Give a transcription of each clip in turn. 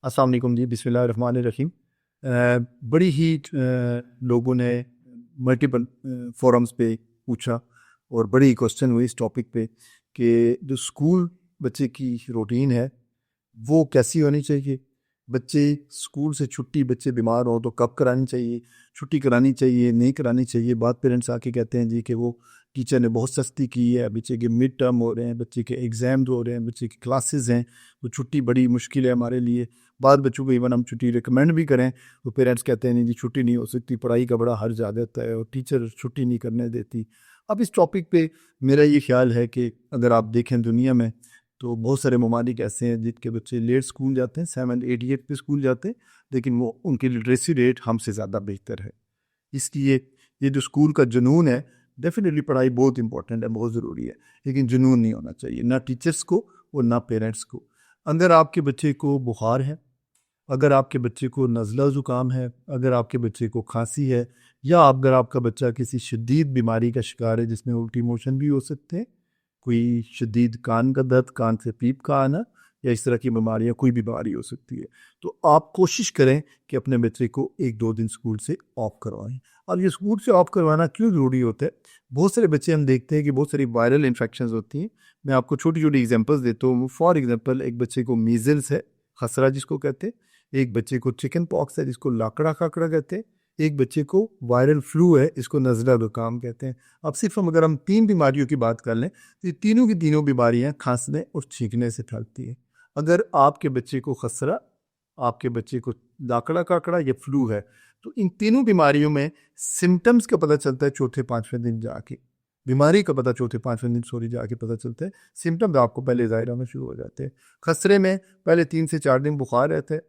अस्सलाम वालेकुम जी, बिस्मिल्लाहिर्रहमानिर्रहीम। बड़ी ही लोगों ने मल्टीपल फोरम्स पे पूछा और बड़ी क्वेश्चन हुई इस टॉपिक पे कि जो स्कूल बच्चे की रूटीन है वो कैसी होनी चाहिए। बच्चे स्कूल से छुट्टी, बच्चे बीमार हो तो कब करानी चाहिए, छुट्टी करानी चाहिए नहीं करानी चाहिए। बाद पेरेंट्स आके कहते हैं जी कि वो टीचर ने बहुत सख्ती की है, बच्चे के मिड टर्म हो रहे हैं, बच्चे के एग्ज़ाम्स हो रहे हैं, बच्चे की क्लासेस हैं, तो छुट्टी बड़ी मुश्किल है हमारे लिए। बाद बच्चों को इवन हम छुट्टी रिकमेंड भी करें तो पेरेंट्स कहते हैं नहीं जी छुट्टी नहीं हो सकती, पढ़ाई का बड़ा हर्ज आ जाता है और टीचर छुट्टी नहीं करने देती। अब इस टॉपिक पे मेरा ये ख्याल है कि अगर आप देखें दुनिया में तो बहुत सारे ममालिक ऐसे हैं जिनके बच्चे लेट स्कूल जाते हैं, 7, 8 पे स्कूल जाते हैं, लेकिन वो उनकी लिटरेसी रेट हमसे ज़्यादा बेहतर है। इसलिए ये जो स्कूल का जुनून है, डेफिनेटली पढ़ाई बहुत इंपॉर्टेंट है, बहुत ज़रूरी है, लेकिन जुनून नहीं होना चाहिए, ना टीचर्स को और ना पेरेंट्स को। अगर आपके बच्चे को बुखार है, अगर आपके बच्चे को नज़ला ज़ुकाम है, अगर आपके बच्चे को खांसी है, या अगर आपका बच्चा किसी शदीद बीमारी का शिकार है जिसमें उल्टी मोशन भी हो सकते हैं, कोई शदीद कान का दर्द, कान से पीप का आना, या इस तरह की बीमारियाँ, कोई बीमारी हो सकती है, तो आप कोशिश करें कि अपने बच्चे को 1-2 दिन स्कूल से ऑफ करवाएं। अब ये स्कूल से ऑफ करवाना क्यों ज़रूरी होता है? बहुत सारे बच्चे हम देखते हैं कि बहुत सारी वायरल इन्फेक्शंस होती हैं। मैं आपको छोटी छोटी एग्जांपल्स देता हूँ। फॉर एग्जांपल, एक बच्चे को मीजल्स है, खसरा जिसको कहते हैं, एक बच्चे को चिकन पॉक्स है जिसको लाकड़ा काकड़ा कहते हैं, एक बच्चे को वायरल फ्लू है इसको नज़ला ज़ुकाम कहते हैं। अब सिर्फ अगर हम 3 बीमारियों की बात कर लें तो ये तीनों की तीनों बीमारियां खांसने और छींकने से फैलती हैं। अगर आपके बच्चे को खसरा, आपके बच्चे को लाकड़ा काकड़ा या फ्लू है, तो इन तीनों बीमारियों में सिम्टम्स का पता चलता है चौथे पाँचवें दिन जाके। बीमारी का पता चौथे पाँचवें दिन सॉरी जाके पता चलता है, सिम्टम्स आपको पहले ज़ाहिर होना शुरू हो जाते हैं। खसरे में पहले 3 से 4 दिन बुखार रहता है,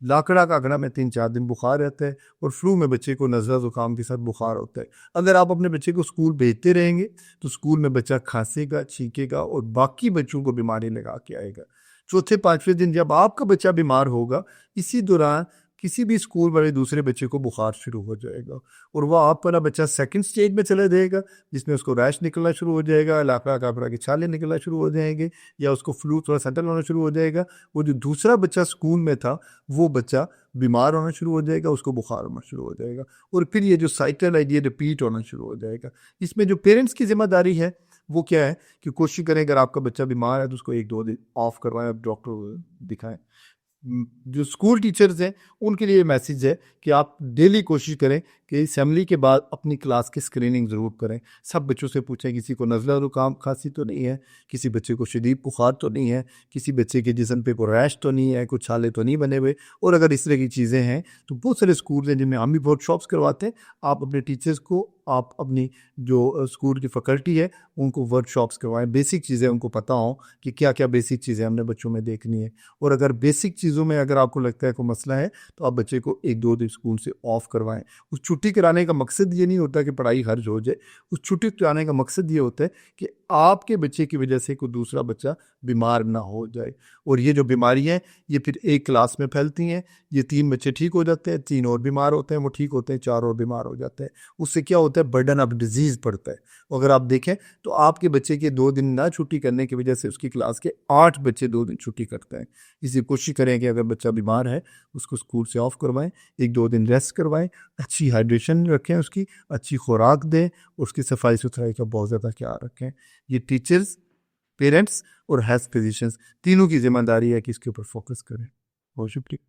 लाकड़ा काकड़ा में 3-4 दिन बुखार रहता है, और फ्लू में बच्चे को नज़ला ज़ुकाम के साथ बुखार होता है। अगर आप अपने बच्चे को स्कूल भेजते रहेंगे तो स्कूल में बच्चा खांसेगा, छींकेगा और बाकी बच्चों को बीमारी लगा के आएगा। चौथे पाँचवें दिन जब आपका बच्चा बीमार होगा, इसी दौरान किसी भी स्कूल वाले दूसरे बच्चे को बुखार शुरू हो जाएगा, और वह आप वाला बच्चा सेकंड स्टेज में चला जाएगा जिसमें उसको रैश निकलना शुरू हो जाएगा, लाकड़ा काकड़ा के छाले निकलना शुरू हो जाएंगे, या उसको फ्लू थोड़ा सेटल होना शुरू हो जाएगा। वो जो दूसरा बच्चा स्कूल में था वो बच्चा बीमार होना शुरू हो जाएगा, उसको बुखार होना शुरू हो जाएगा, और फिर ये जो साइकिल है ये रिपीट होना शुरू हो जाएगा। इसमें जो पेरेंट्स की जिम्मेदारी है वो क्या है कि कोशिश करें अगर आपका बच्चा बीमार है तो उसको 1-2 दिन ऑफ करवाएं, अब डॉक्टर को दिखाएं। जो स्कूल टीचर्स हैं उनके लिए मैसेज है कि आप डेली कोशिश करें कि असेंबली के बाद अपनी क्लास की स्क्रीनिंग ज़रूर करें। सब बच्चों से पूछें किसी को नज़ला ज़ुकाम खांसी तो नहीं है, किसी बच्चे को शदीद बुखार तो नहीं है, किसी बच्चे के जिस्म पे कोई रैश तो नहीं है, कुछ छाले तो नहीं बने हुए। और अगर इस तरह की चीज़ें हैं तो बहुत सारे स्कूल हैं जिनमें हम भी वर्कशॉप्स करवाते हैं। आप अपने टीचर्स को, आप अपनी जो स्कूल की फैकल्टी है उनको वर्कशॉप्स करवाएं, बेसिक चीज़ें उनको पता हों कि क्या क्या बेसिक चीज़ें हमने बच्चों में देखनी है। और अगर बेसिक चीज़ों में अगर आपको लगता है कोई मसला है तो आप बच्चे को 1-2 दिन स्कूल से ऑफ करवाएं। उस छुट्टी कराने का मकसद ये नहीं होता कि पढ़ाई हर्ज हो जाए, उस छुट्टी कराने का मकसद ये होता है कि आपके बच्चे की वजह से कोई दूसरा बच्चा बीमार ना हो जाए। और ये जो बीमारियाँ हैं ये फिर एक क्लास में फैलती हैं, ये 3 बच्चे ठीक हो जाते हैं, 3 और बीमार होते हैं, वो ठीक होते हैं, 4 और बीमार हो जाते हैं। उससे क्या होता है, बर्डन ऑफ डिजीज़ बढ़ता है। अगर आप देखें तो आपके बच्चे के 2 दिन ना छुट्टी करने की वजह से उसकी क्लास के 8 बच्चे 2 दिन छुट्टी करते हैं। इसलिए कोशिश करें कि अगर बच्चा बीमार है उसको स्कूल से ऑफ करवाएं, 1-2 दिन रेस्ट करवाएं, अच्छी हाइड्रेशन रखें, उसकी अच्छी खुराक दें, उसकी सफाई सुथराई का बहुत ज़्यादा ख्याल रखें। ये टीचर्स, पेरेंट्स और हेल्थ फिजिशियंस तीनों की जिम्मेदारी है कि इसके ऊपर फोकस करें। बहुत शुक्रिया।